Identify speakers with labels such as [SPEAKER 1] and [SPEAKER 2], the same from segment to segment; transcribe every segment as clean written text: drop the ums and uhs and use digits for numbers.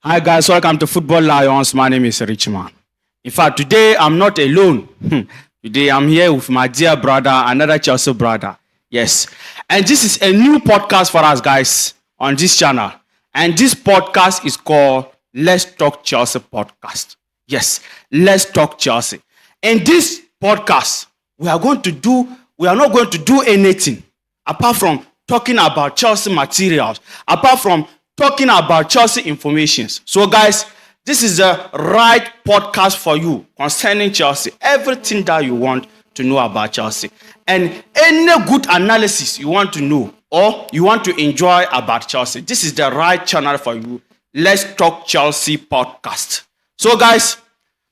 [SPEAKER 1] Hi guys, welcome to Football Lions. My name is Richman. In fact, today I'm not alone. Today I'm here with my dear brother, another Chelsea brother. Yes. And this is a new podcast for us guys on this channel. And this podcast is called Let's Talk Chelsea Podcast. Yes, Let's Talk Chelsea. In this podcast, we are not going to do anything apart from talking about Chelsea materials, apart from talking about Chelsea informations. So guys, this is the right podcast for you concerning Chelsea. Everything that you want to know about Chelsea. And any good analysis you want to know or you want to enjoy about Chelsea, this is the right channel for you. Let's Talk Chelsea Podcast. So guys,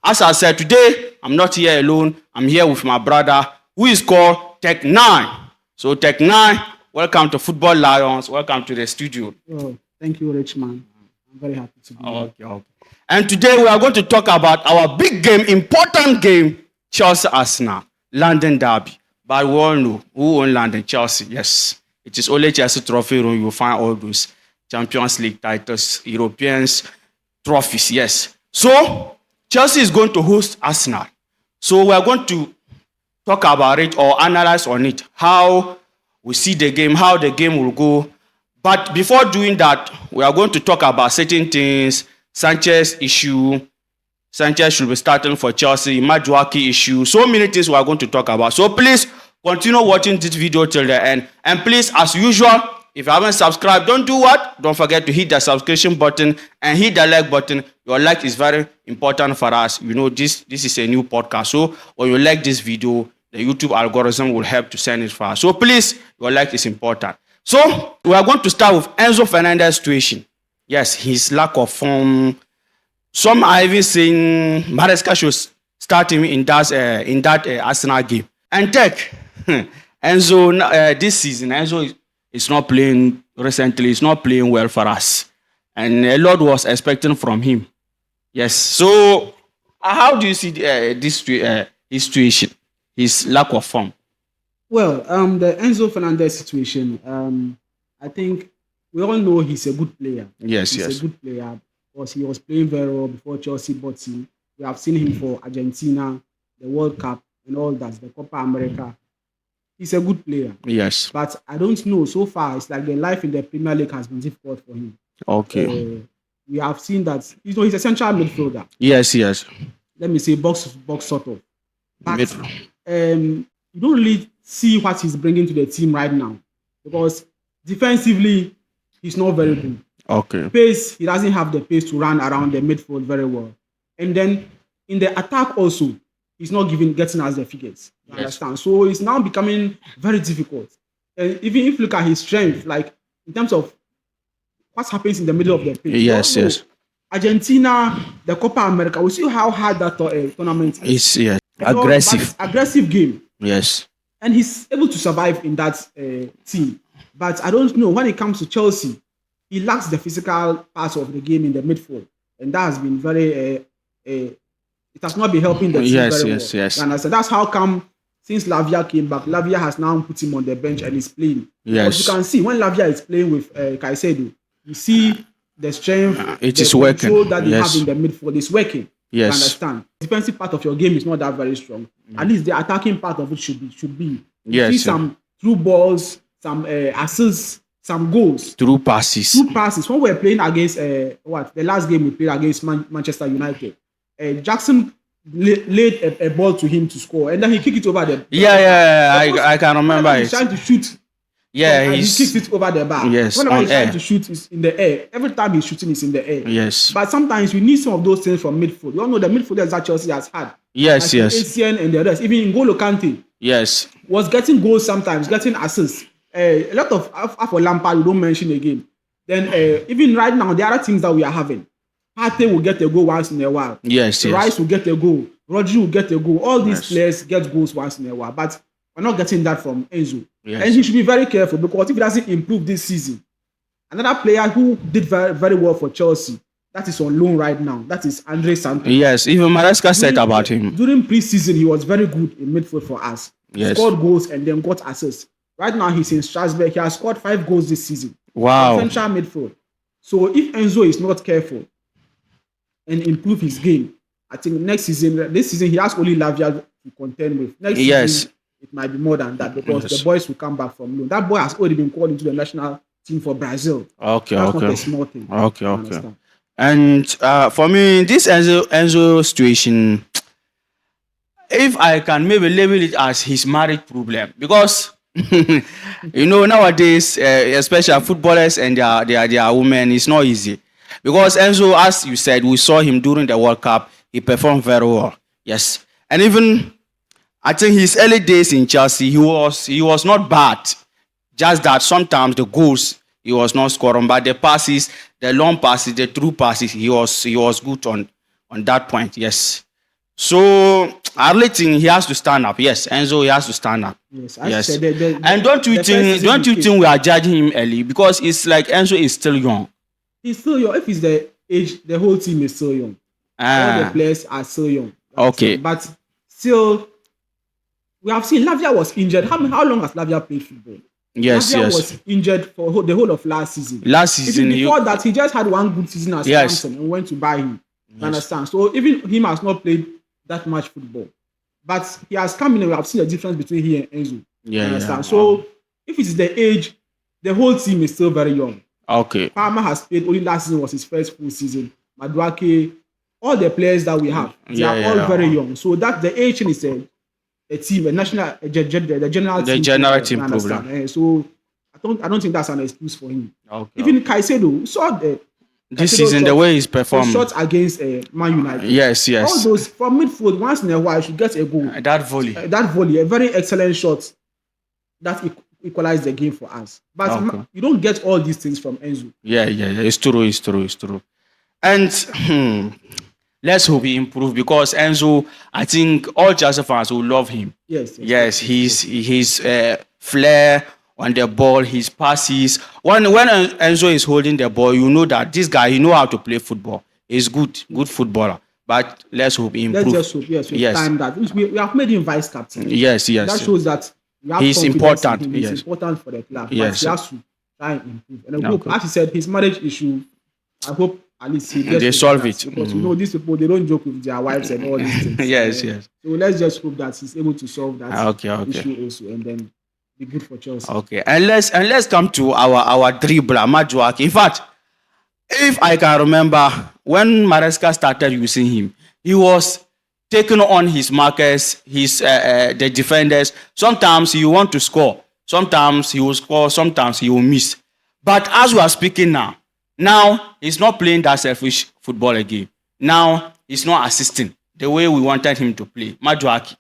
[SPEAKER 1] as I said, today, I'm not here alone. I'm here with my brother who is called TECK9. So TECK9, welcome to Football Lions. Welcome to the studio.
[SPEAKER 2] Oh, thank you, Richman. I'm very happy to be here.
[SPEAKER 1] Okay. And today we are going to talk about our big game, important game, Chelsea-Arsenal, London Derby. But we all know who owns London, Chelsea. Yes, it is only Chelsea trophy room. You will find all those Champions League titles, Europeans trophies. Yes. So Chelsea is going to host Arsenal. So we are going to talk about it or analyze on it, how we see the game, how the game will go. But before doing that, we are going to talk about certain things. Sanchez issue. Sanchez should be starting for Chelsea. Madueke issue. So many things we are going to talk about. So please continue watching this video till the end. And please, as usual, if you haven't subscribed, don't do what? Don't forget to hit the subscription button and hit the like button. Your like is very important for us. You know, this is a new podcast. So when you like this video, the YouTube algorithm will help to send it for us. So please, your like is important. So we are going to start with Enzo Fernandez situation. Yes, his lack of form. Some are even saying Maresca should start him in that Arsenal game. And Tech, Enzo, this season, Enzo is not playing recently. He's not playing well for us. And a lot was expecting from him. Yes. So how do you see his situation, his lack of form?
[SPEAKER 2] Well, the Enzo Fernandez situation, I think we all know he's a good player.
[SPEAKER 1] Yes,
[SPEAKER 2] he's a good player because he was playing very well before Chelsea bought him. We have seen him for Argentina, the World Cup, and all that, the Copa America. He's a good player.
[SPEAKER 1] Yes.
[SPEAKER 2] But I don't know, so far, it's like the life in the Premier League has been difficult for him.
[SPEAKER 1] Okay.
[SPEAKER 2] We have seen that, he's a central midfielder.
[SPEAKER 1] Yes.
[SPEAKER 2] Let me say box sort of. But you don't really see what he's bringing to the team right now. Because defensively, he's not very good.
[SPEAKER 1] Okay.
[SPEAKER 2] Pace, he doesn't have the pace to run around the midfield very well. And then in the attack also, he's not getting us the figures. You understand? So it's now becoming very difficult. And even if you look at his strength, like in terms of what happens in the middle of the pitch.
[SPEAKER 1] Yes.
[SPEAKER 2] Argentina, the Copa America, we see how hard that tournament is.
[SPEAKER 1] It's aggressive.
[SPEAKER 2] Aggressive game.
[SPEAKER 1] Yes.
[SPEAKER 2] And he's able to survive in that team. But I don't know, when it comes to Chelsea, he lacks the physical part of the game in the midfield. And that has been very, it has not been helping the team very well.
[SPEAKER 1] Yes.
[SPEAKER 2] And so that's how come, since Lavia came back, Lavia has now put him on the bench and he's playing.
[SPEAKER 1] Yes.
[SPEAKER 2] As you can see, when Lavia is playing with Caicedo, you see the strength,
[SPEAKER 1] the
[SPEAKER 2] control that they have in the midfield is working.
[SPEAKER 1] Yes.
[SPEAKER 2] You understand? The defensive part of your game is not that very strong. At least the attacking part of it should be.
[SPEAKER 1] Yes.
[SPEAKER 2] You see some through balls, some assists, some goals.
[SPEAKER 1] Through passes.
[SPEAKER 2] When we were playing against the last game we played against Manchester United, Jackson laid a ball to him to score, and then he kicked it over the.
[SPEAKER 1] I can remember it.
[SPEAKER 2] He's trying to shoot.
[SPEAKER 1] Yeah,
[SPEAKER 2] he kicks it over the bar.
[SPEAKER 1] Yes,
[SPEAKER 2] whenever he's
[SPEAKER 1] air.
[SPEAKER 2] trying to shoot, it's in the air. Every time he's shooting, it's in the air.
[SPEAKER 1] Yes.
[SPEAKER 2] But sometimes we need some of those things from midfield. You all know the midfielders that Chelsea has had.
[SPEAKER 1] Yes.
[SPEAKER 2] Asian and the rest. Even N'Golo Kante.
[SPEAKER 1] Yes.
[SPEAKER 2] Was getting goals sometimes, getting assists. A lot of for Lampard, we don't mention again. Then even right now, the other things that we are having. Partey will get a goal once in a while.
[SPEAKER 1] Yes.
[SPEAKER 2] Rice will get a goal. Rodri will get a goal. All these players get goals once in a while. But we're not getting that from Enzo.
[SPEAKER 1] Yes.
[SPEAKER 2] And he should be very careful because if he doesn't improve this season, another player who did very, very well for Chelsea, that is on loan right now. That is Andre Santos.
[SPEAKER 1] Yes, even Maresca said about him.
[SPEAKER 2] During pre-season, he was very good in midfield for us.
[SPEAKER 1] Yes.
[SPEAKER 2] He scored goals and then got assists. Right now, he's in Strasbourg. He has scored 5 goals this season.
[SPEAKER 1] Wow.
[SPEAKER 2] Central midfield. So if Enzo is not careful, and improve his game, I think this season he has only Lavia to contend with. Next
[SPEAKER 1] Yes.
[SPEAKER 2] season it might be more than that because
[SPEAKER 1] Yes.
[SPEAKER 2] the boys will come back from loan. That boy has already been called into the national team for Brazil.
[SPEAKER 1] Okay,
[SPEAKER 2] That's
[SPEAKER 1] okay.
[SPEAKER 2] not a small thing.
[SPEAKER 1] Okay,
[SPEAKER 2] You
[SPEAKER 1] okay.
[SPEAKER 2] understand?
[SPEAKER 1] And for me, this Enzo situation, if I can maybe label it as his marriage problem, because nowadays, especially footballers and their women, it's not easy. Because Enzo, as you said, we saw him during the World Cup. He performed very well. Yes, and even I think his early days in Chelsea, he was not bad. Just that sometimes the goals he was not scoring, but the passes, the long passes, the through passes, he was good on that point. Yes. So I really think he has to stand up. Yes, Enzo, he has to stand up.
[SPEAKER 2] Yes, as you said,
[SPEAKER 1] And don't you think we are judging him early because it's like Enzo is still young.
[SPEAKER 2] he's still young? If he's the age, the whole team is still young. All the players are still young.
[SPEAKER 1] Okay.
[SPEAKER 2] But still, we have seen Lavia was injured. How long has Lavia played football?
[SPEAKER 1] Yes,
[SPEAKER 2] Lavia
[SPEAKER 1] yes.
[SPEAKER 2] was injured for the whole of last season.
[SPEAKER 1] Last season,
[SPEAKER 2] Even before that, he just had one good season at
[SPEAKER 1] Yes.
[SPEAKER 2] Southampton and went to buy him. You understand? So even him has not played that much football. But he has come in and we have seen the difference between he and Enzo. You understand? So if it's the age, the whole team is still very young.
[SPEAKER 1] Okay.
[SPEAKER 2] Palmer has played, only last season was his first full season. Madueke, all the players that we have, they are all very young. So that the age is a team, a national, the general team.
[SPEAKER 1] The general team
[SPEAKER 2] you understand?
[SPEAKER 1] problem.
[SPEAKER 2] So I don't think that's an excuse for him.
[SPEAKER 1] Okay.
[SPEAKER 2] Even Caicedo, saw
[SPEAKER 1] This season, the way he's
[SPEAKER 2] some
[SPEAKER 1] performed.
[SPEAKER 2] shots against Man United.
[SPEAKER 1] Yes,
[SPEAKER 2] All
[SPEAKER 1] yes.
[SPEAKER 2] those from midfield, once in a while, should get a goal.
[SPEAKER 1] That volley.
[SPEAKER 2] That volley, a very excellent shot that equalized the game for us. But
[SPEAKER 1] Okay.
[SPEAKER 2] you don't get all these things from Enzo.
[SPEAKER 1] Yeah. It's true. And let's hope he improve because Enzo, I think all Chelsea fans will love him.
[SPEAKER 2] Yes.
[SPEAKER 1] His flair on the ball, his passes. When Enzo is holding the ball, you know that this guy, he know how to play football. He's good footballer. But let's hope he improve.
[SPEAKER 2] Let's just hope, with time that we have made him vice captain.
[SPEAKER 1] Yes.
[SPEAKER 2] That shows that we have
[SPEAKER 1] He's
[SPEAKER 2] confidence in
[SPEAKER 1] important,
[SPEAKER 2] him. He's
[SPEAKER 1] yes.
[SPEAKER 2] important for the club.
[SPEAKER 1] Yes.
[SPEAKER 2] But he has to try and improve. And I hope,
[SPEAKER 1] Okay.
[SPEAKER 2] as he said, his marriage issue, I hope at least he gets
[SPEAKER 1] They
[SPEAKER 2] over
[SPEAKER 1] solve
[SPEAKER 2] that.
[SPEAKER 1] it.
[SPEAKER 2] Because these people, they don't joke with their wives and all these things.
[SPEAKER 1] Yes.
[SPEAKER 2] So let's just hope that he's able to solve that
[SPEAKER 1] Okay.
[SPEAKER 2] issue also and then be good for Chelsea.
[SPEAKER 1] Okay, and let's come to our dribbler, Madueke. In fact, if I can remember when Maresca started using him, he was taking on his markers, the defenders. Sometimes he want to score, sometimes he will score, sometimes he will miss. But as we are speaking now he's not playing that selfish football again. Now he's not assisting the way we wanted him to play. Madueke.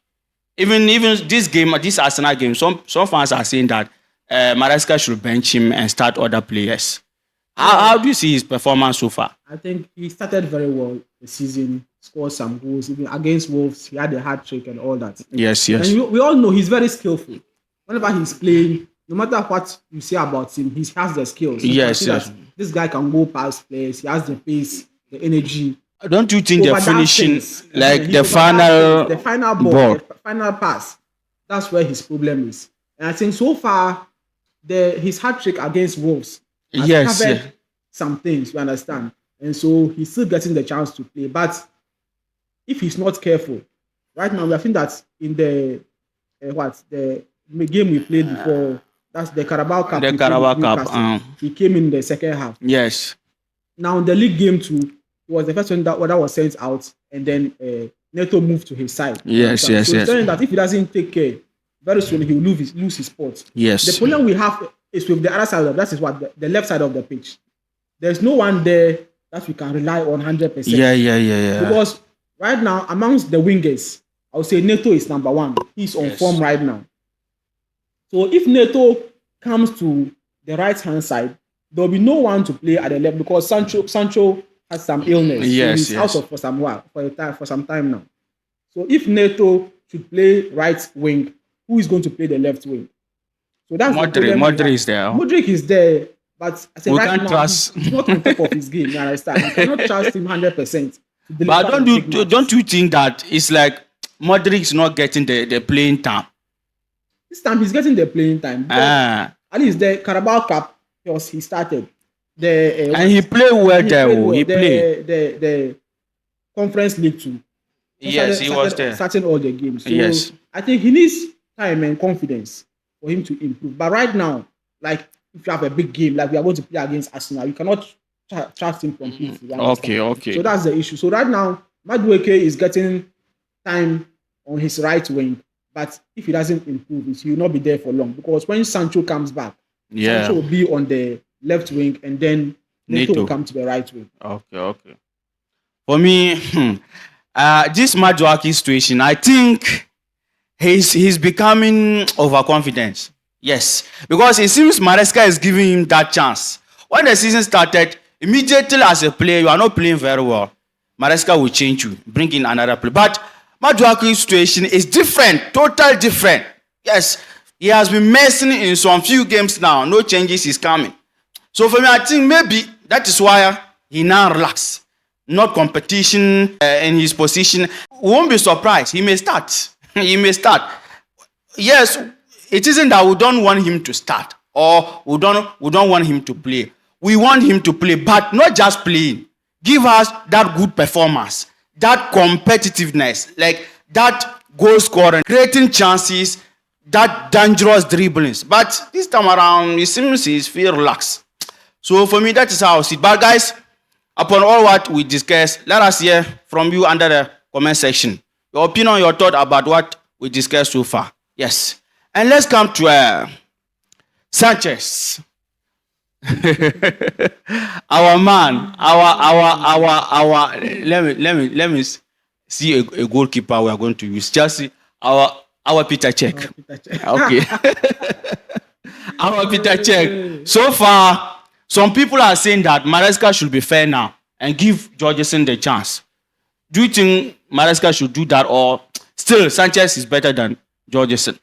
[SPEAKER 1] Even this Arsenal game, some fans are saying that Maresca should bench him and start other players. How do you see his performance so far?
[SPEAKER 2] I think he started very well the season, scored some goals. Even against Wolves, he had a hat trick and all that.
[SPEAKER 1] Yes.
[SPEAKER 2] And we all know he's very skillful. Whenever he's playing, no matter what you say about him, he has the skills.
[SPEAKER 1] Yes.
[SPEAKER 2] This guy can go past players. He has the pace, the energy.
[SPEAKER 1] Don't you think the
[SPEAKER 2] Overdancing.
[SPEAKER 1] finishing, like
[SPEAKER 2] He
[SPEAKER 1] the final
[SPEAKER 2] ball, the final pass, that's where his problem is. And I think so far, his hat trick against Wolves has covered some things, you understand? And so he's still getting the chance to play. But if he's not careful, right now we have seen that in the game we played before, that's the Carabao Cup.
[SPEAKER 1] The Carabao Cup.
[SPEAKER 2] He came in the second half.
[SPEAKER 1] Yes.
[SPEAKER 2] Now in the league game too, it was the first one that was sent out, and then Neto moved to his side.
[SPEAKER 1] Yes.
[SPEAKER 2] So he's saying that if he doesn't take care, very soon he will lose his spot.
[SPEAKER 1] Yes.
[SPEAKER 2] The problem we have is with the other side of that is the left side of the pitch. There's no one there that we can rely on 100%.
[SPEAKER 1] Yeah.
[SPEAKER 2] Because right now, amongst the wingers, I would say Neto is number one. He's on form right now. So if Neto comes to the right-hand side, there will be no one to play at the left because Sancho has some illness.
[SPEAKER 1] Yes,
[SPEAKER 2] so he's out for some time now. So if Neto should play right wing, who is going to play the left wing? So that's
[SPEAKER 1] Modric is there.
[SPEAKER 2] Modric is there, but I say
[SPEAKER 1] We
[SPEAKER 2] right
[SPEAKER 1] can't
[SPEAKER 2] now,
[SPEAKER 1] trust.
[SPEAKER 2] he's not on top of his game. You understand? You cannot trust him 100%.
[SPEAKER 1] But don't you think that it's like Modric is not getting the playing time?
[SPEAKER 2] This time he's getting the playing time. At least the Carabao Cup, he started.
[SPEAKER 1] And he played well there. He played.
[SPEAKER 2] Conference League too.
[SPEAKER 1] Yes, he was there.
[SPEAKER 2] Starting all the games. So
[SPEAKER 1] Yes.
[SPEAKER 2] I think he needs time and confidence for him to improve. But right now, like if you have a big game, like we are going to play against Arsenal, you cannot trust him completely. you understand?
[SPEAKER 1] Okay.
[SPEAKER 2] So that's the issue. So right now, Madueke is getting time on his right wing, but if he doesn't improve, he will not be there for long because when Sancho comes back,
[SPEAKER 1] Yeah.
[SPEAKER 2] Sancho will be on the left wing and then Neto will come to the right wing.
[SPEAKER 1] Okay. For me, this Madueke situation, I think he's becoming overconfident. Yes, because it seems Maresca is giving him that chance. When the season started, immediately as a player, you are not playing very well. Maresca will change you, bring in another player. But Madueke's situation is different, total different. Yes, he has been messing in some few games now. No changes is coming. So for me, I think maybe that is why he now relax. Not competition in his position. We won't be surprised. He may start. He may start. Yes, it isn't that we don't want him to start or we don't want him to play. We want him to play, but not just playing. Give us that good performance, that competitiveness, like that goal scoring, creating chances, that dangerous dribblings. But this time around, it seems he's feel relaxed. So for me, that is how I see it. But guys, upon all what we discussed, let us hear from you under the comment section. Your opinion, your thought about what we discussed so far. Yes. And let's come to Sanchez. Our man, our let me see a goalkeeper we are going to use. Chelsea, our Peter Check. Okay. Our Peter Check. So far, some people are saying that Maresca should be fair now and give Jorgensen the chance. Do you think Maresca should do that, or still Sanchez is better than Jorgensen?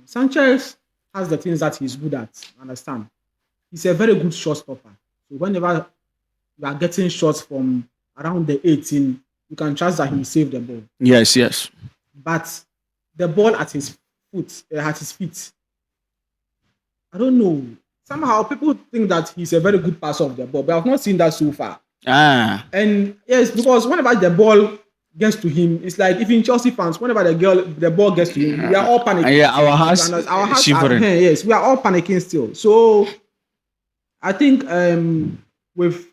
[SPEAKER 2] Sanchez has the things that he's good at. Understand? He's a very good shot stopper. So whenever you are getting shots from around the 18, you can trust that he will save the ball.
[SPEAKER 1] Yes.
[SPEAKER 2] But the ball at his feet, I don't know. Somehow people think that he's a very good passer of the ball, but I've not seen that so far. And yes, because whenever the ball gets to him, it's like even Chelsea fans, whenever the ball gets to him, we are all panicking.
[SPEAKER 1] Yeah, our hearts shivering.
[SPEAKER 2] Yes, we are all panicking still. So I think with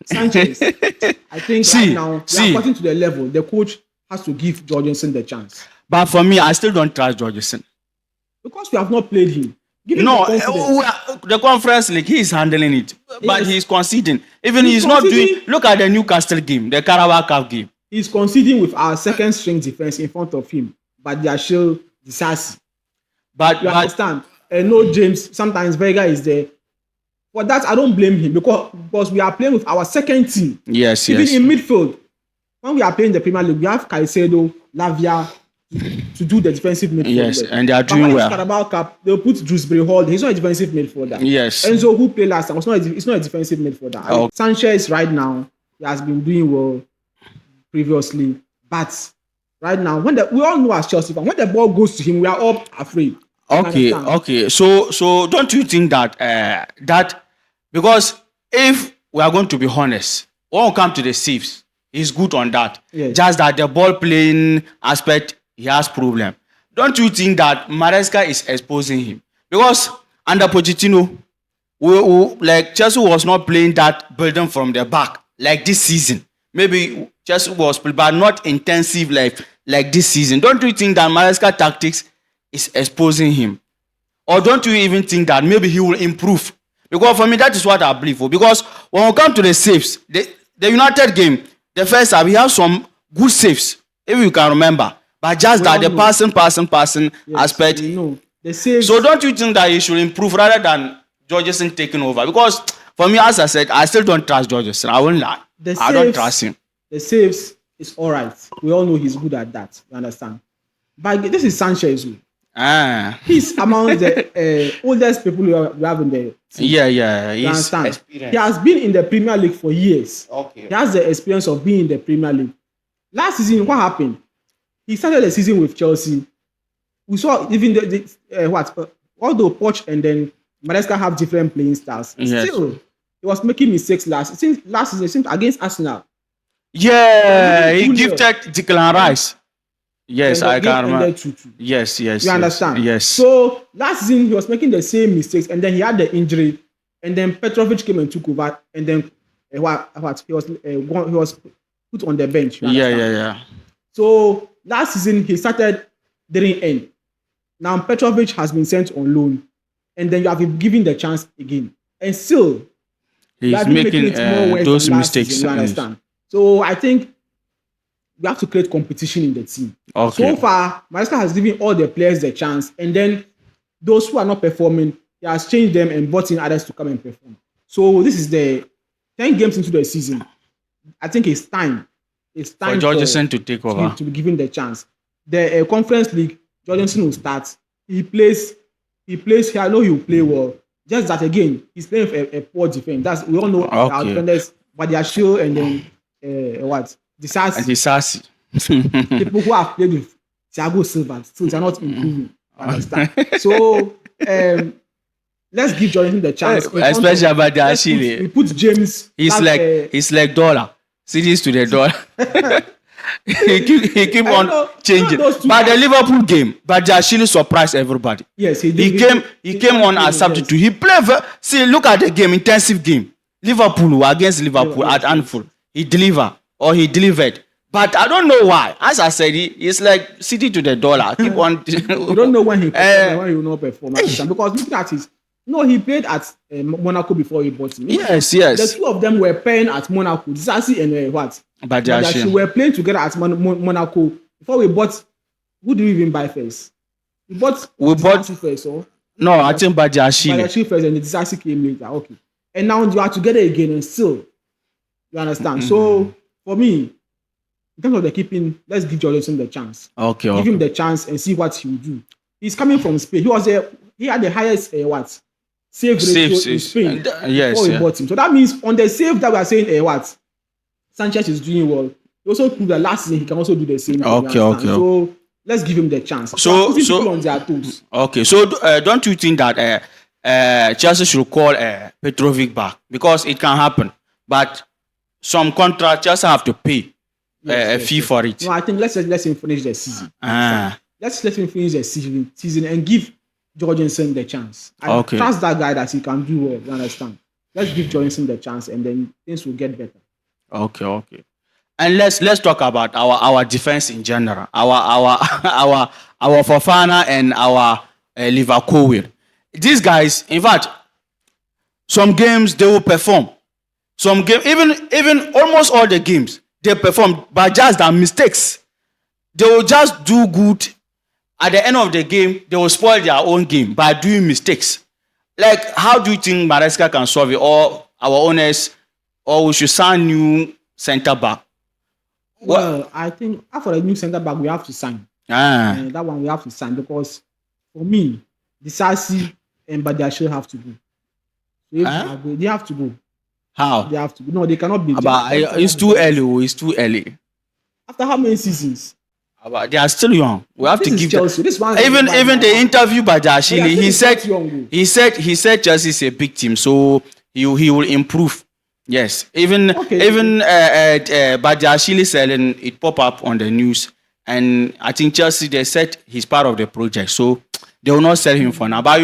[SPEAKER 2] Sanchez, I think right now we are getting to the level. The coach has to give Jorgensen the chance.
[SPEAKER 1] But for me, I still don't trust Jorgensen.
[SPEAKER 2] Because we have not played him.
[SPEAKER 1] The Conference League, he is handling it, but he's conceding. Even he's not doing. Look at the Newcastle game, the Carabao Cup game.
[SPEAKER 2] He's conceding with our second string defense in front of him, but they are still decisive.
[SPEAKER 1] But
[SPEAKER 2] you understand? No, James. Sometimes Vega is there. For that, I don't blame him because we are playing with our second team.
[SPEAKER 1] Yes.
[SPEAKER 2] Even in midfield, when we are playing the Premier League, we have Caicedo, Lavia to do the defensive midfield.
[SPEAKER 1] Yes, and they are doing well.
[SPEAKER 2] Carabao Cup, they'll put Dewsbury Hall. He's not a defensive midfielder.
[SPEAKER 1] Yes.
[SPEAKER 2] Enzo, who played last time, it's not a defensive midfielder.
[SPEAKER 1] Oh.
[SPEAKER 2] Sanchez right now, he has been doing well previously, but right now, we all know as Chelsea fans, when the ball goes to him, we are all afraid.
[SPEAKER 1] Okay. So don't you think that because if we are going to be honest, when we come to the saves, he's good on that.
[SPEAKER 2] Yes.
[SPEAKER 1] Just that the ball playing aspect, he has problem. Don't you think that Maresca is exposing him? Because under Pochettino, like Chelsea was not playing that building from the back like this season. Maybe Chelsea was playing, but not intensive like this season. Don't you think that Maresca tactics is exposing him? Or don't you even think that maybe he will improve? Because for me, that is what I believe for. Because when we come to the saves, the United game, the first half, we have some good saves, if you can remember. But just that the passing aspect.
[SPEAKER 2] The saves.
[SPEAKER 1] So don't you think that he should improve rather than Jorgensen taking over? Because for me, as I said, I still don't trust Jorgensen. I won't lie. I don't trust him.
[SPEAKER 2] The saves is all right. We all know he's good at that. You understand? But this is Sanchez. He's among the oldest people we have in the team.
[SPEAKER 1] Yeah.
[SPEAKER 2] You understand? He has been in the Premier League for years.
[SPEAKER 1] Okay.
[SPEAKER 2] He has the experience of being in the Premier League. Last season, what happened? He started the season with Chelsea. We saw even although Poch and then Maresca have different playing styles.
[SPEAKER 1] Yes.
[SPEAKER 2] Still, he was making mistakes last season against Arsenal.
[SPEAKER 1] Yeah, he
[SPEAKER 2] 2-0.
[SPEAKER 1] gifted Declan Rice. Yes,
[SPEAKER 2] And the
[SPEAKER 1] I
[SPEAKER 2] game
[SPEAKER 1] can remember.
[SPEAKER 2] ended 2-2.
[SPEAKER 1] Yes, yes.
[SPEAKER 2] You
[SPEAKER 1] yes,
[SPEAKER 2] understand?
[SPEAKER 1] Yes.
[SPEAKER 2] So last season he was making the same mistakes, and then he had the injury, and then Petrovic came and took over, and then what he was put on the bench. You
[SPEAKER 1] yeah,
[SPEAKER 2] understand?
[SPEAKER 1] yeah.
[SPEAKER 2] So last season he started, didn't end. Now Petrovic has been sent on loan, and then you have been given the chance again, and still you
[SPEAKER 1] He's
[SPEAKER 2] have been making
[SPEAKER 1] making
[SPEAKER 2] it more worse
[SPEAKER 1] those
[SPEAKER 2] than last
[SPEAKER 1] mistakes.
[SPEAKER 2] season. You understand? So I think we have to create competition in the team.
[SPEAKER 1] Okay.
[SPEAKER 2] So far, Maresca has given all the players the chance, and then those who are not performing, he has changed them and brought in others to come and perform. So this is the 10 games into the season. I think it's time. It's time
[SPEAKER 1] For Jorgensen to take over.
[SPEAKER 2] to be given the chance. The Conference League, Jorgensen will start. He plays. I know he will play well. Just that again, he's playing a poor defense. We all know our defenders, but they are sure, and then what?
[SPEAKER 1] Disasi.
[SPEAKER 2] People who have played with Thiago Silva still they are not improving. Understand? So let's give Jorgensen the chance.
[SPEAKER 1] Especially about the Ashili.
[SPEAKER 2] We put James.
[SPEAKER 1] He's like dollar. Cities to the dollar. he keep on changing. But the Liverpool game, but Ashili surprised everybody.
[SPEAKER 2] Yes,
[SPEAKER 1] he came on as substitute. He played. See, look at the game, intensive game. Liverpool against Liverpool at Anfield. He delivered. But I don't know why. As I said, it's like city to the dollar. Keep on.
[SPEAKER 2] You don't know when he perform and when he will not perform. Because looking at his, he played at Monaco before he bought him.
[SPEAKER 1] Yes.
[SPEAKER 2] The two of them were playing at Monaco. Disasi and what? Badiashile were playing together at Monaco before we bought. Who do we even buy first? We bought Disasi first, or?
[SPEAKER 1] No, I think Badiashile
[SPEAKER 2] first, and the Disasi came later. Okay, and now you are together again, and still, you understand. Mm-hmm. So for me, in terms of the keeping, let's give Jorgensen the chance.
[SPEAKER 1] Okay.
[SPEAKER 2] Give him the chance and see what he will do. He's coming from Spain. He had the highest save ratio in Spain before we bought him. So that means on the save that we are saying Sanchez is doing well. He also proved that last season he can also do the same.
[SPEAKER 1] Okay.
[SPEAKER 2] So let's give him the chance. So people on their toes.
[SPEAKER 1] Okay. So don't you think that Chelsea should call Petrovic back, because it can happen, but some contract Chelsea have to pay a fee for it?
[SPEAKER 2] No, I think let's him finish the season. Let's let him finish the season and give Jorgensen the chance. I trust that guy that he can do well. You understand? Let's give Jorgensen the chance, and then things will get better.
[SPEAKER 1] Okay. And let's talk about our defense in general. Our Fofana and our Liverpool. These guys, in fact, some games they will perform. Some game, even almost all the games, they perform, but just their mistakes. They will just do good. At the end of the game, they will spoil their own game by doing mistakes. Like, how do you think Maresca can solve it? Or our owners, or we should sign new centre back?
[SPEAKER 2] Well, I think after a new centre back, we have to sign. That one we have to sign, because for me, Disasi and Badiashile have to go. They have to go.
[SPEAKER 1] How?
[SPEAKER 2] They have to go. No, they cannot be.
[SPEAKER 1] But it's too early. It's too early.
[SPEAKER 2] After how many seasons?
[SPEAKER 1] But they are still young. We have to give
[SPEAKER 2] Chelsea.
[SPEAKER 1] Even the interview by Badiashile, he said Chelsea is a big team, so he will improve. Yes. Even Badiashile selling it pop up on the news, and I think Chelsea, they said he's part of the project, so they will not sell him for now. But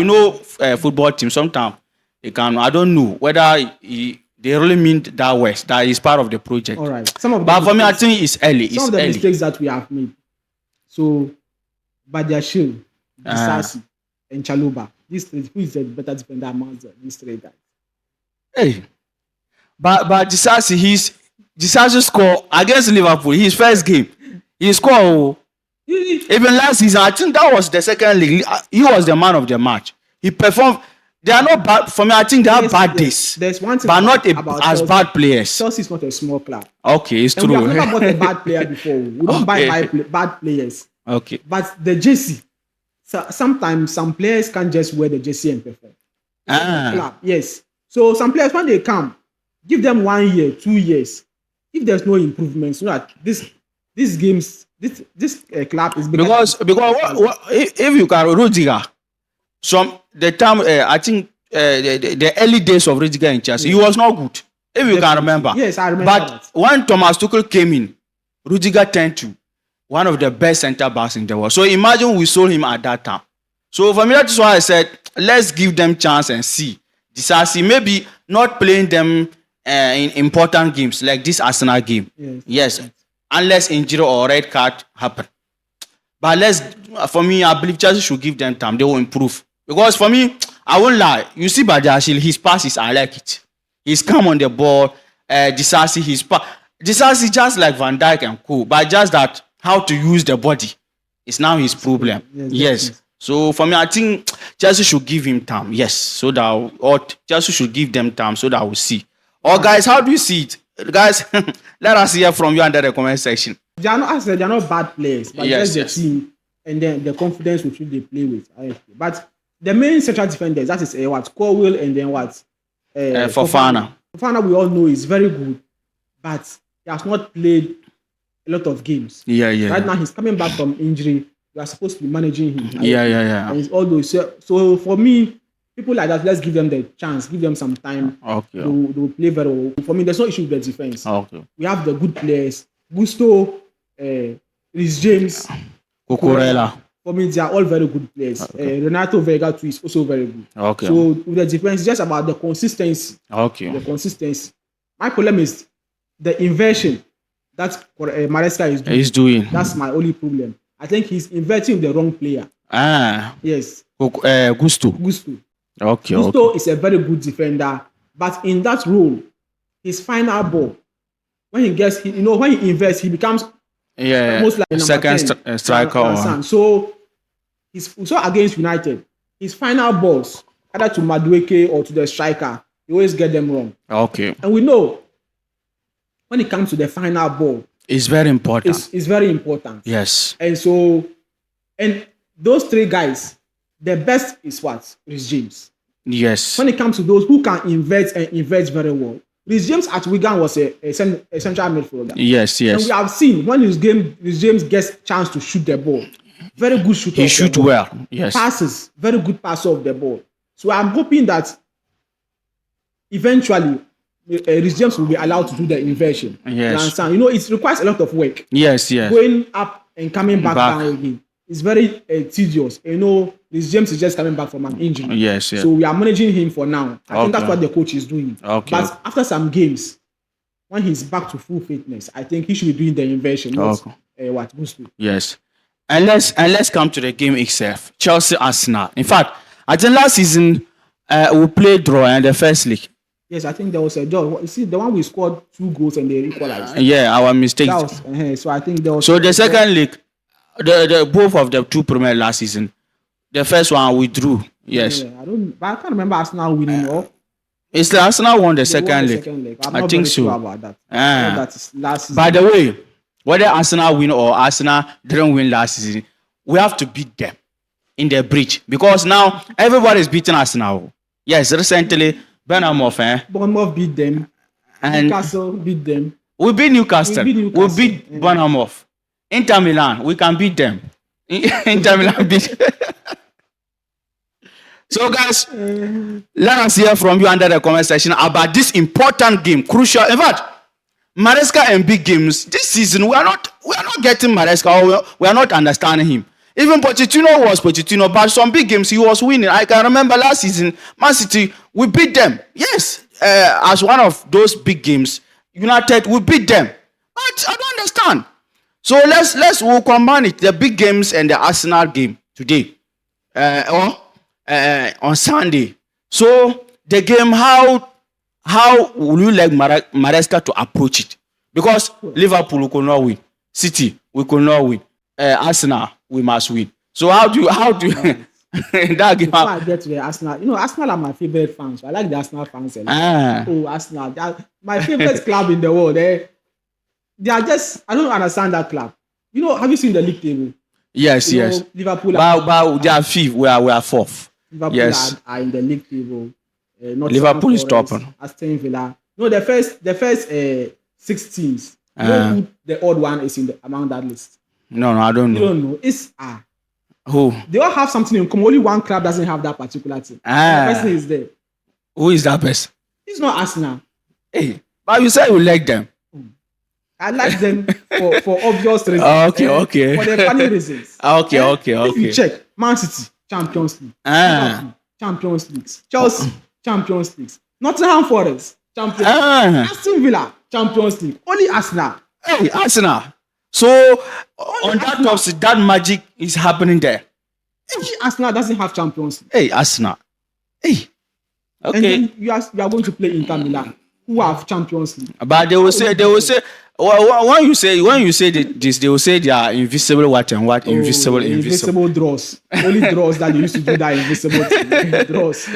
[SPEAKER 1] football team sometimes they can. I don't know whether they really mean that West that is part of the project.
[SPEAKER 2] All right.
[SPEAKER 1] But for me, I think it's early.
[SPEAKER 2] Some of the mistakes that we have made. So, Badiashile, Disasi, and Chaluba. These three, who is a better defender among these three guys?
[SPEAKER 1] Hey, but Disasi score against Liverpool. His first game, he scored. Even last season, I think that was the second league. He was the man of the match. He performed. They are not bad. For me, I think they are bad days.
[SPEAKER 2] There's one thing
[SPEAKER 1] but not as
[SPEAKER 2] Chelsea.
[SPEAKER 1] Bad players.
[SPEAKER 2] Chelsea is not a small club.
[SPEAKER 1] Okay, it's
[SPEAKER 2] and
[SPEAKER 1] true.
[SPEAKER 2] We have never bought a bad player before. We don't buy bad players.
[SPEAKER 1] Okay.
[SPEAKER 2] But the jersey, sometimes some players can't just wear the jersey and perform. Club, yes. So some players, when they come, give them 1 year, 2 years. If there's no improvements, this club is
[SPEAKER 1] because if you can Rudiger, the time I think the early days of Rudiger in Chelsea, he was not good. If you can remember.
[SPEAKER 2] Yes, I remember
[SPEAKER 1] But
[SPEAKER 2] that.
[SPEAKER 1] when Thomas Tuchel came in, Rudiger turned to one of the best centre backs in the world. So imagine we sold him at that time. So for me, that is why I said, let's give them chance and see. Disasi maybe not playing them in important games like this Arsenal game. Yes. Unless injury or red card happen. But for me, I believe Chelsea should give them time. They will improve. Because for me, I won't lie. You see Badiashile, his passes, I like it. He's calm on the ball. Disasi, Disasi just like Van Dijk and co. But just that how to use the body is now his problem. Yes. So for me, I think Chelsea should give him time. Yes. So that or Chelsea should give them time so that we'll see. Or guys, how do you see it? Guys, let us hear from you under the comment section.
[SPEAKER 2] They are not, as I said, they are not bad players, but just the team and then the confidence with which they play with. But the main central defenders, that is what Colwill and then what
[SPEAKER 1] Fofana.
[SPEAKER 2] Fofana, we all know is very good, but he has not played a lot of games. Right now, he's coming back from injury. We are supposed to be managing him. And it's all those. So for me, people like that, let's give them the chance, give them some time.
[SPEAKER 1] Okay.
[SPEAKER 2] They will play very well. For me, there's no issue with the defense.
[SPEAKER 1] Okay.
[SPEAKER 2] We have the good players. Gusto, Rhys James,
[SPEAKER 1] Cucurella.
[SPEAKER 2] For me, they are all very good players.
[SPEAKER 1] Okay.
[SPEAKER 2] Renato Vega too is also very good.
[SPEAKER 1] Okay.
[SPEAKER 2] So with the defense, it's just about the consistency.
[SPEAKER 1] Okay.
[SPEAKER 2] The consistency. My problem is the inversion that Maresca is doing.
[SPEAKER 1] He's doing.
[SPEAKER 2] That's my only problem. I think he's inverting the wrong player. Yes.
[SPEAKER 1] Gusto. Okay.
[SPEAKER 2] Gusto is a very good defender, but in that role, his final ball, when he gets, when he inverts, he becomes almost like a
[SPEAKER 1] second striker.
[SPEAKER 2] So against United, his final balls, either to Madueke or to the striker, he always get them wrong.
[SPEAKER 1] Okay.
[SPEAKER 2] And we know when it comes to the final ball,
[SPEAKER 1] it's very important.
[SPEAKER 2] It's very important.
[SPEAKER 1] Yes.
[SPEAKER 2] And those three guys, the best is what? Rhys James.
[SPEAKER 1] Yes.
[SPEAKER 2] When it comes to those who can invert and invert very well, Rhys James at Wigan was a central midfielder.
[SPEAKER 1] Yes.
[SPEAKER 2] And we have seen when Rhys James gets chance to shoot the ball, very good shooter.
[SPEAKER 1] He shoots well. Yes.
[SPEAKER 2] Passes, very good passer of the ball. So I'm hoping that eventually Rhys James will be allowed to do the inversion.
[SPEAKER 1] Yes.
[SPEAKER 2] It requires a lot of work.
[SPEAKER 1] Yes.
[SPEAKER 2] Going up and coming back down again. It's very tedious. Rhys James is just coming back from an injury.
[SPEAKER 1] Yes.
[SPEAKER 2] So we are managing him for now. I think that's what the coach is doing.
[SPEAKER 1] Okay.
[SPEAKER 2] But after some games, when he's back to full fitness, I think he should be doing the inversion. What Gusto.
[SPEAKER 1] Yes. And let's come to the game itself. Chelsea Arsenal. In fact, I think last season we played draw in the first league.
[SPEAKER 2] Yes, I think there was a draw. You see, the one we scored 2 goals and they equalized.
[SPEAKER 1] Our mistake.
[SPEAKER 2] So I think there was.
[SPEAKER 1] So the second league, the both of the two Premier last season, the first one we drew. Yes.
[SPEAKER 2] But I can't remember Arsenal winning.
[SPEAKER 1] It's the Arsenal won the second leg.
[SPEAKER 2] I think so. Sure about that. That is last season.
[SPEAKER 1] By the way, whether Arsenal win or Arsenal didn't win last season, we have to beat them in the bridge because now everybody is beating Arsenal. Yes, recently
[SPEAKER 2] Bournemouth beat them.
[SPEAKER 1] And
[SPEAKER 2] Newcastle beat them.
[SPEAKER 1] We beat Newcastle. We beat Bournemouth. Inter Milan, we can beat them. Inter Milan beat. So guys, let us hear from you under the comment section about this important game, crucial. In fact, Maresca and big games this season, we are not getting Maresca, or we are not understanding him. Even Pochettino was Pochettino, but some big games he was winning. I can remember last season, Man City, we beat them. Yes, as one of those big games, United, we beat them. But I don't understand. So we'll combine it, the big games and the Arsenal game today, on Sunday. So the game, how will you like Maresca to approach it? Because Liverpool we could not win, City we could not win, Arsenal we must win. So how do you that game?
[SPEAKER 2] Before I get to the Arsenal, Arsenal are my favorite fans. So I like the Arsenal fans a lot. Arsenal, they are my favorite club in the world. They are just, I don't understand that club. Have you seen the league table?
[SPEAKER 1] Yes.
[SPEAKER 2] Liverpool
[SPEAKER 1] but they are fifth. We are fourth.
[SPEAKER 2] Liverpool are in the league table.
[SPEAKER 1] Liverpool is topping.
[SPEAKER 2] Aston Villa. No, the first 6 teams. Who the odd one is among that list?
[SPEAKER 1] No, I don't know.
[SPEAKER 2] You don't know. It's
[SPEAKER 1] who?
[SPEAKER 2] They all have something in common. Only one club doesn't have that particular team. The person is there.
[SPEAKER 1] Who is that person?
[SPEAKER 2] It's not Arsenal.
[SPEAKER 1] Hey, but you said you like them.
[SPEAKER 2] I like them for obvious reasons.
[SPEAKER 1] Okay.
[SPEAKER 2] For the funny reasons.
[SPEAKER 1] Okay.
[SPEAKER 2] If you check, Man City, Champions League. Liverpool, Champions League. Chelsea, Champions League. Nottingham Forest, Champions League. Aston Villa, Champions League. Only Arsenal.
[SPEAKER 1] Hey, Arsenal. So on that top, that magic is happening there.
[SPEAKER 2] Only Arsenal doesn't have Champions League.
[SPEAKER 1] Hey, Arsenal. Hey. Okay.
[SPEAKER 2] And then you are going to play Inter Milan, who have Champions League.
[SPEAKER 1] But they will say well, when you say this, they will say they are invisible what and what invisible
[SPEAKER 2] draws. Only draws that you used to do that invisible thing. Draws.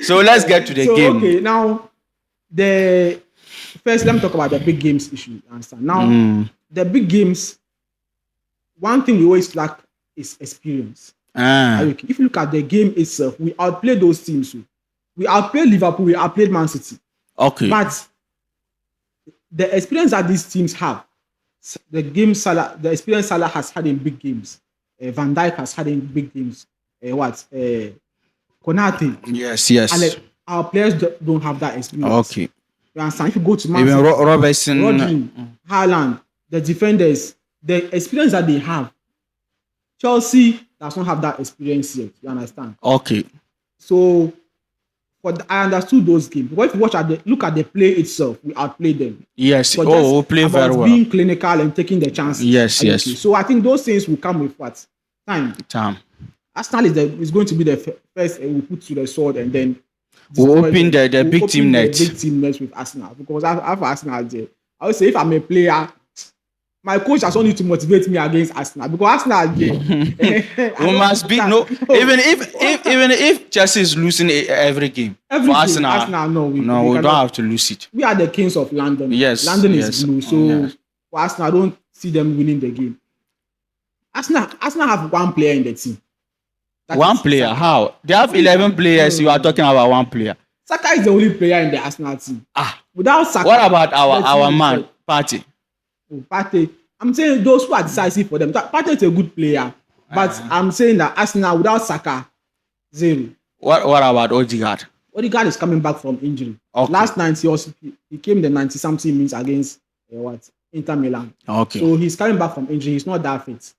[SPEAKER 1] So let's get to the game.
[SPEAKER 2] Okay, now first let me talk about the big games issue. You understand? Now the big games, one thing we always lack is experience. If you look at the game itself, we outplayed those teams. We outplayed Liverpool, we outplayed Man City.
[SPEAKER 1] Okay.
[SPEAKER 2] But the experience that these teams have, the experience Salah has had in big games, Van Dijk has had in big games, Konate.
[SPEAKER 1] Yes.
[SPEAKER 2] And our players don't have that experience.
[SPEAKER 1] Okay.
[SPEAKER 2] You understand? If you go to Man
[SPEAKER 1] Even
[SPEAKER 2] City,
[SPEAKER 1] Robertson,
[SPEAKER 2] Rodri, Haaland, the defenders, the experience that they have, Chelsea does not have that experience yet. You understand?
[SPEAKER 1] Okay.
[SPEAKER 2] So, I understood those games. But if you look at the play itself, we outplayed them.
[SPEAKER 1] Yes. We play very well.
[SPEAKER 2] Being clinical and taking the chances.
[SPEAKER 1] Yes.
[SPEAKER 2] So I think those things will come with what? Time. Arsenal is going to be the first we put to the sword, and then
[SPEAKER 1] we'll open the big team net.
[SPEAKER 2] The big team net with Arsenal. Because after Arsenal there, I would say if I'm a player, my coach has only to motivate me against Arsenal, because Arsenal
[SPEAKER 1] we must beat even if Chelsea is losing every game. For Arsenal, we don't have to lose it.
[SPEAKER 2] We are the kings of London.
[SPEAKER 1] Yes,
[SPEAKER 2] London is blue, so for Arsenal, I don't see them winning the game. Arsenal have one player in the team.
[SPEAKER 1] One player? How? They have 11 players. You are talking about one player.
[SPEAKER 2] Saka is the only player in the Arsenal team. Without Saka,
[SPEAKER 1] what about our man Partey?
[SPEAKER 2] Partey, I'm saying those who are decisive for them. Partey is a good player, but I'm saying that Arsenal without Saka, zero.
[SPEAKER 1] What about Odegaard?
[SPEAKER 2] Odegaard is coming back from injury.
[SPEAKER 1] Okay.
[SPEAKER 2] Last night he came the 90-something minutes against Inter Milan.
[SPEAKER 1] Okay.
[SPEAKER 2] So he's coming back from injury. He's not that fit.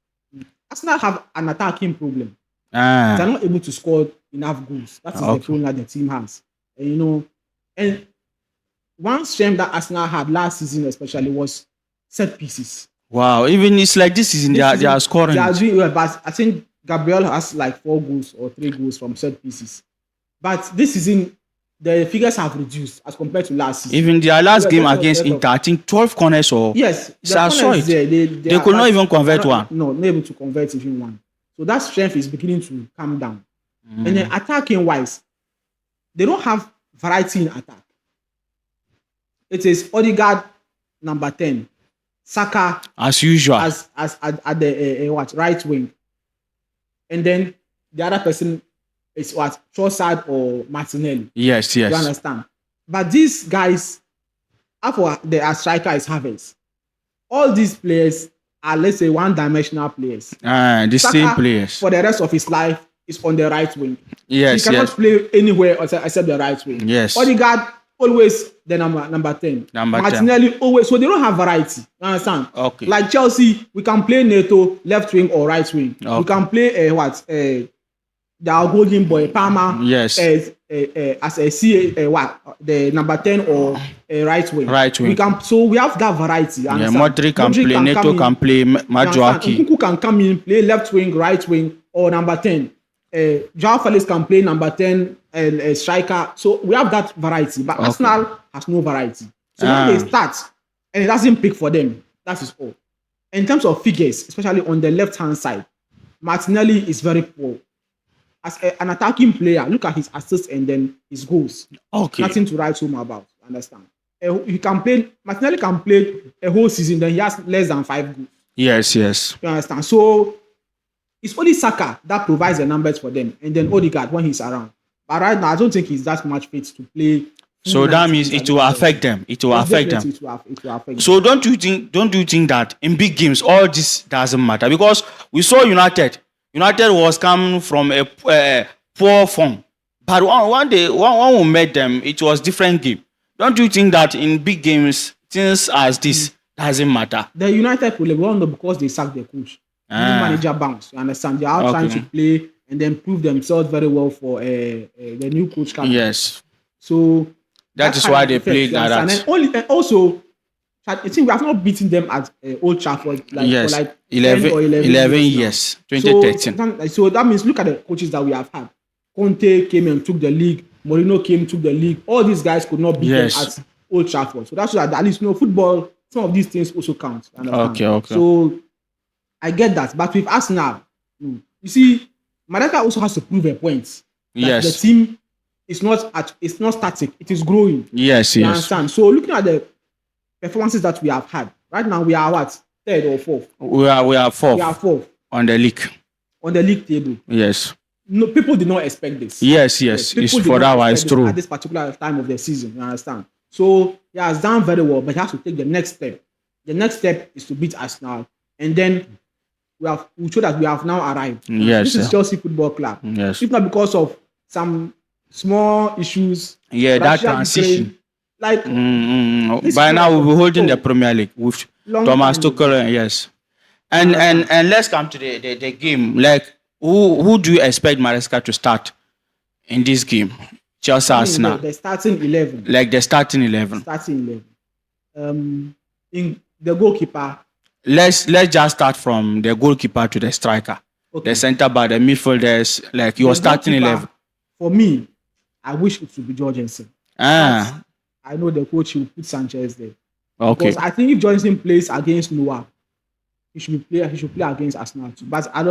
[SPEAKER 2] Arsenal have an attacking problem. They're not able to score enough goals. That is the problem that the team has. And one strength that Arsenal had last season especially was set pieces.
[SPEAKER 1] Wow, even it's like this season they are scoring.
[SPEAKER 2] They are doing well, but I think Gabriel has like 4 goals or 3 goals from set pieces. But this season, the figures have reduced as compared to last season.
[SPEAKER 1] Even their last game against Inter, I think 12 corners or...
[SPEAKER 2] Yes,
[SPEAKER 1] I saw it. They could not even convert one.
[SPEAKER 2] No, not able to convert even one. So that strength is beginning to come down. And then attacking wise, they don't have variety in attack. It is Odegaard number 10, Saka
[SPEAKER 1] as usual
[SPEAKER 2] as at the right wing, and then the other person is Trossard or Martinelli.
[SPEAKER 1] Yes.
[SPEAKER 2] You understand? But these guys, after the striker is Havertz, all these players are, let's say, one-dimensional players.
[SPEAKER 1] The
[SPEAKER 2] Saka,
[SPEAKER 1] same players.
[SPEAKER 2] For the rest of his life, is on the right wing.
[SPEAKER 1] Yes.
[SPEAKER 2] He cannot play anywhere except the right wing.
[SPEAKER 1] Yes.
[SPEAKER 2] Odegaard, always the number 10. Martinelli, always. So they don't have variety. You understand?
[SPEAKER 1] Okay.
[SPEAKER 2] Like Chelsea, we can play Neto, left wing or right wing. Okay. We can play the golden boy, Palmer.
[SPEAKER 1] Yes.
[SPEAKER 2] As a the number 10 or right wing.
[SPEAKER 1] Right wing.
[SPEAKER 2] So we have that variety.
[SPEAKER 1] Yeah, Modric can play, Neto can play, Madueke.
[SPEAKER 2] Nkunku can come in, play left wing, right wing, or number 10. Joao Felix can play number 10 and striker. So we have that variety. But Arsenal has no variety. So when they start and it doesn't pick for them, that is all. In terms of figures, especially on the left-hand side, Martinelli is very poor. As an attacking player, look at his assists and then his goals.
[SPEAKER 1] Okay.
[SPEAKER 2] Nothing to write home about. Understand? Martinelli can play a whole season, then he has less than 5 goals.
[SPEAKER 1] Yes.
[SPEAKER 2] You understand? So it's only Saka that provides the numbers for them, and then Odegaard when he's around. But right now, I don't think he's that much fit to play.
[SPEAKER 1] So that means it will affect them. It will affect them. So don't you think that in big games all this doesn't matter? Because we saw United was coming from a poor form, but one day we met them, it was different game. Don't you think that in big games, things as this doesn't matter?
[SPEAKER 2] The United problem, we all know because they sacked their coach. New manager bounce. You understand? They are trying to play and then prove themselves very well for the new coach coming.
[SPEAKER 1] Yes.
[SPEAKER 2] So
[SPEAKER 1] that is why they played like that.
[SPEAKER 2] And also, I think we have not beaten them at Old Trafford for like 11
[SPEAKER 1] years, 2013.
[SPEAKER 2] So that means look at the coaches that we have had. Conte came and took the league. Mourinho came, took the league. All these guys could not beat them at Old Trafford. So that's why at least football, some of these things also count.
[SPEAKER 1] Okay.
[SPEAKER 2] So I get that. But with Arsenal, you see, Madueke also has to prove a point. That the team is not static. It is growing.
[SPEAKER 1] Yes.
[SPEAKER 2] You understand? So looking at the performances that we have had, right now we are what? Third or fourth?
[SPEAKER 1] We are fourth.
[SPEAKER 2] We are fourth.
[SPEAKER 1] On the league.
[SPEAKER 2] On the league table.
[SPEAKER 1] Yes.
[SPEAKER 2] No, people did not expect this.
[SPEAKER 1] Yes. It's for that one. It's true.
[SPEAKER 2] At this particular time of the season, you understand? So he has done very well, but he has to take the next step. The next step is to beat Arsenal, and then we show that we have now arrived.
[SPEAKER 1] Yes.
[SPEAKER 2] This is Chelsea Football Club.
[SPEAKER 1] Yes.
[SPEAKER 2] If not because of some small issues.
[SPEAKER 1] Yeah, that transition.
[SPEAKER 2] Like
[SPEAKER 1] by now we'll be holding the Premier League with Thomas Tuchel. Yes. And let's come to the game. Like who do you expect Maresca to start in this game? Chelsea Arsenal.
[SPEAKER 2] The starting 11.
[SPEAKER 1] Like the starting 11.
[SPEAKER 2] Starting 11. In the goalkeeper.
[SPEAKER 1] Let's just start from the goalkeeper to the striker. Okay. The centre back, the midfielders, like your starting 11.
[SPEAKER 2] For me, I wish it would be Jorgensen. I know the coach will put Sanchez there.
[SPEAKER 1] Okay.
[SPEAKER 2] Because I think if Jorgensen plays against Noah, he should play against Arsenal too. But I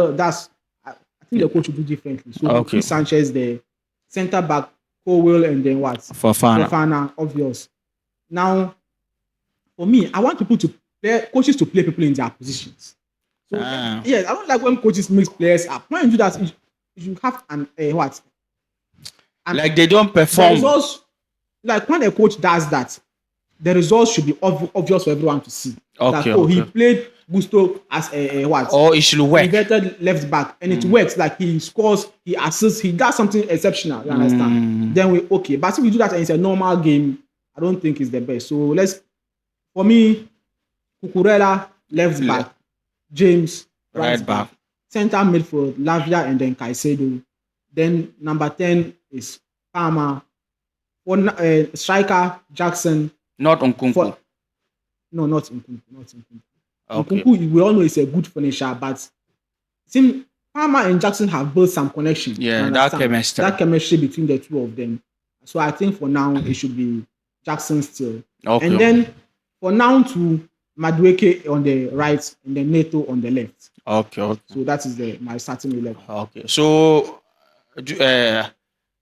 [SPEAKER 2] think the coach will do differently. So put Sanchez there, centre back, Cowell, and then what? Fofana, obvious. Now, for me, I want coaches to play people in their positions. So yes, I don't like when coaches mix players up. When you do that, you have what?
[SPEAKER 1] Like they don't perform.
[SPEAKER 2] The results, like when a coach does that, the results should be obvious for everyone to see. He played Gusto as a what?
[SPEAKER 1] Or it should work.
[SPEAKER 2] Inverted left back, and it works. Like he scores, he assists, he does something exceptional. You understand? Then but if you do that and it's a normal game, I don't think it's the best. So for me, Cucurella left back, James right back, center midfield Lavia and then Caicedo. Then number 10 is Palmer. Striker Jackson.
[SPEAKER 1] Not Nkunku.
[SPEAKER 2] No, not Nkunku. Okay. Nkunku, we all know is a good finisher, but Palmer and Jackson have built some connection.
[SPEAKER 1] Yeah, that
[SPEAKER 2] chemistry between the two of them. So I think for now it should be Jackson still.
[SPEAKER 1] Okay.
[SPEAKER 2] And then for now to Madueke on the right and then Neto on the left.
[SPEAKER 1] Okay.
[SPEAKER 2] So that is my starting 11.
[SPEAKER 1] Okay. So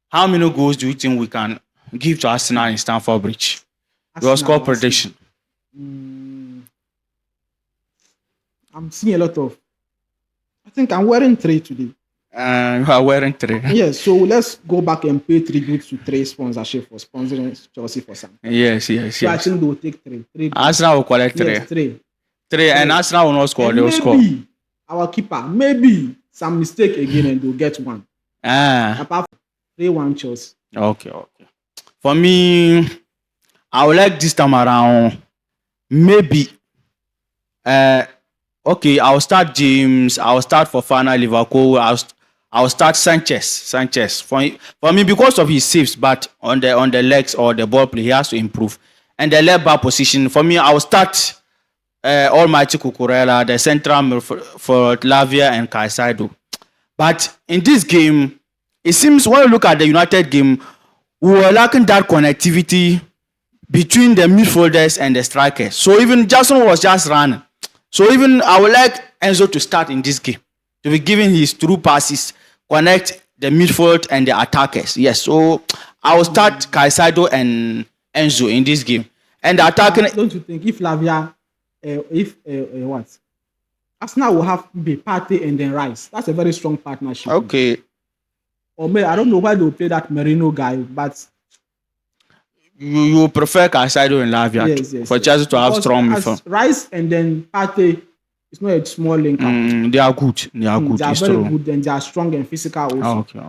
[SPEAKER 1] how many goals do you think we can give to Arsenal in Stamford Bridge? Your score prediction.
[SPEAKER 2] I'm seeing a lot of. I think I'm wearing 3 today.
[SPEAKER 1] You are wearing 3.
[SPEAKER 2] Yes, so let's go back and pay tribute to 3 sponsorship for sponsoring Chelsea for some.
[SPEAKER 1] Yes.
[SPEAKER 2] So I think they will take 3.
[SPEAKER 1] Arsenal will collect 3.
[SPEAKER 2] Yes, 3.
[SPEAKER 1] And Arsenal will not score. They will score.
[SPEAKER 2] Our keeper, maybe some mistake again and they'll get 1. Apart from 3-1 Chelsea.
[SPEAKER 1] Okay. For me, I would like this time around, maybe, I'll start James, I'll start Fofana, Liverpool, I'll start Sanchez. For me, because of his saves, but on the legs or the ball play, he has to improve. And the left back position, for me, I'll start Almighty Cucurella, the central for Lavia and Caicedo. But in this game, it seems when you look at the United game, we were lacking that connectivity between the midfielders and the strikers. So even Jackson was just running. So even I would like Enzo to start in this game, to be giving his true passes, connect the midfield and the attackers. Yes, so I will start Caicedo and Enzo in this game. And the attacking.
[SPEAKER 2] Don't you think if Lavia, Arsenal will have Partey and then Rice. That's a very strong partnership.
[SPEAKER 1] Okay.
[SPEAKER 2] Or maybe I don't know why they will play that Merino guy, but
[SPEAKER 1] you prefer Caicedo and Lavia for Chelsea to have strong midfield.
[SPEAKER 2] Rice and then Partey, it's not a small link up.
[SPEAKER 1] They are good. They are
[SPEAKER 2] very good and they are strong and physical also.
[SPEAKER 1] Okay.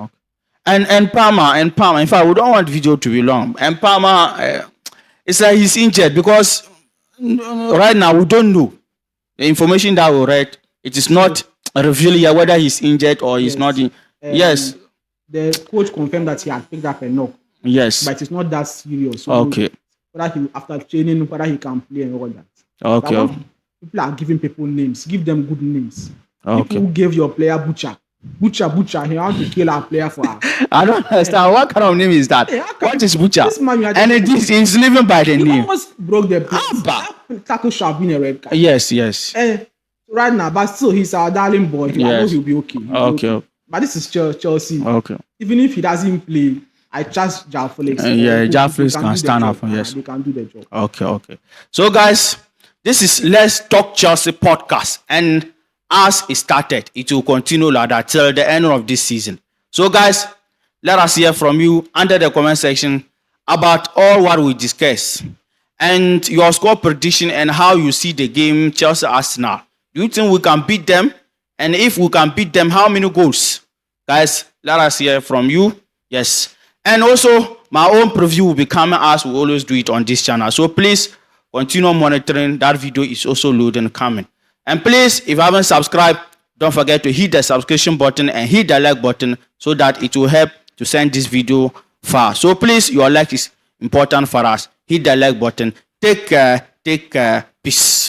[SPEAKER 1] And Palmer. In fact, we don't want video to be long. And Palmer, It's like he's injured because right now we don't know the information that we read. It is not revealed yet whether he's injured or he's
[SPEAKER 2] Yes.
[SPEAKER 1] not. Yes.
[SPEAKER 2] The coach confirmed that he had picked up a knock,
[SPEAKER 1] Yes.
[SPEAKER 2] but it's not that serious. So
[SPEAKER 1] Okay.
[SPEAKER 2] whether he, after training, whether he can play and all that.
[SPEAKER 1] Okay.
[SPEAKER 2] But when people are giving people names, give them good names.
[SPEAKER 1] Okay.
[SPEAKER 2] People who gave your player Butcher, he want to kill our player for her.
[SPEAKER 1] I don't understand. What kind of name is that?
[SPEAKER 2] Hey, how come
[SPEAKER 1] What is Butcher?
[SPEAKER 2] this man you had
[SPEAKER 1] And
[SPEAKER 2] to-
[SPEAKER 1] it is he's living by the
[SPEAKER 2] He
[SPEAKER 1] name.
[SPEAKER 2] almost broke the place.
[SPEAKER 1] Abba.
[SPEAKER 2] That tackle should have been a red card.
[SPEAKER 1] Yes, yes.
[SPEAKER 2] Right now, but still, he's our darling boy. I know
[SPEAKER 1] Yes.
[SPEAKER 2] he'll be okay. He'll be
[SPEAKER 1] Okay.
[SPEAKER 2] But this is Chelsea.
[SPEAKER 1] Okay.
[SPEAKER 2] Even if he doesn't play, I trust João Felix.
[SPEAKER 1] Yeah,
[SPEAKER 2] They
[SPEAKER 1] João Felix
[SPEAKER 2] do
[SPEAKER 1] can
[SPEAKER 2] the
[SPEAKER 1] stand
[SPEAKER 2] job.
[SPEAKER 1] up, yes.
[SPEAKER 2] They can do the job.
[SPEAKER 1] Okay. So, guys, this is Let's Talk Chelsea podcast. And as it started, it will continue like that till the end of this season. So, guys, let us hear from you under the comment section about all what we discussed and your score prediction and how you see the game Chelsea Arsenal. Do you think we can beat them? And if we can beat them, how many goals? Guys, let us hear from you. Yes. And also, my own preview will be coming as we always do it on this channel. So please continue monitoring. That video is also loading coming. And please, if you haven't subscribed, don't forget to hit the subscription button and hit the like button so that it will help to send this video far. So please, your like is important for us. Hit the like button. Take care. Peace.